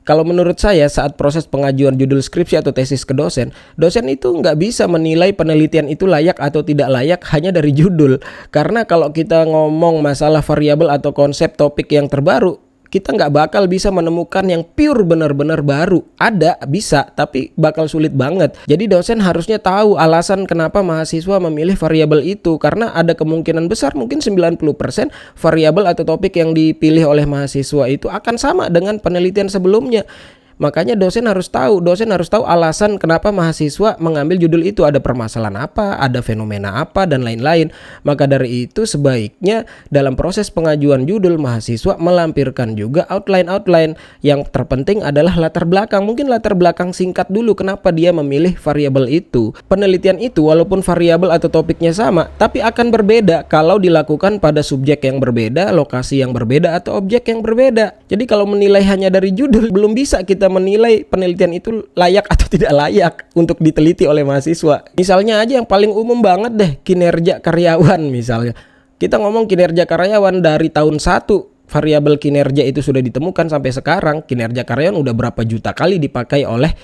Kalau menurut saya saat proses pengajuan judul skripsi atau tesis ke dosen, dosen itu nggak bisa menilai penelitian itu layak atau tidak layak hanya dari judul. Karena kalau kita ngomong masalah variabel atau konsep topik yang terbaru, kita nggak bakal bisa menemukan yang pure benar-benar baru. Ada, bisa, tapi bakal sulit banget. Jadi dosen harusnya tahu alasan kenapa mahasiswa memilih variabel itu. Karena ada kemungkinan besar mungkin 90% variabel atau topik yang dipilih oleh mahasiswa itu akan sama dengan penelitian sebelumnya. Makanya dosen harus tahu alasan kenapa mahasiswa mengambil judul itu, ada permasalahan apa, ada fenomena apa, dan lain-lain. Maka dari itu sebaiknya dalam proses pengajuan judul mahasiswa melampirkan juga outline-outline. Yang terpenting adalah latar belakang, mungkin latar belakang singkat dulu kenapa dia memilih variabel itu. Penelitian itu walaupun variabel atau topiknya sama, tapi akan berbeda kalau dilakukan pada subjek yang berbeda, lokasi yang berbeda, atau objek yang berbeda. Jadi kalau menilai hanya dari judul, belum bisa kita menilai penelitian itu layak atau tidak layak untuk diteliti oleh mahasiswa. Misalnya aja yang paling umum banget deh, kinerja karyawan misalnya. Kita ngomong kinerja karyawan dari tahun 1, variabel kinerja itu sudah ditemukan sampai sekarang. Kinerja karyawan udah berapa juta kali dipakai oleh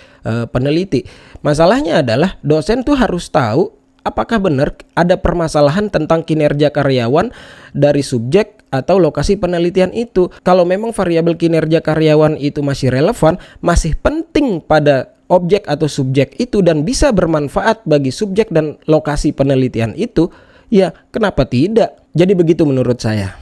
peneliti. Masalahnya adalah dosen tuh harus tahu apakah benar ada permasalahan tentang kinerja karyawan dari subjek atau lokasi penelitian itu. Kalau memang variabel kinerja karyawan itu masih relevan, masih penting pada objek atau subjek itu dan bisa bermanfaat bagi subjek dan lokasi penelitian itu, ya kenapa tidak? Jadi begitu menurut saya.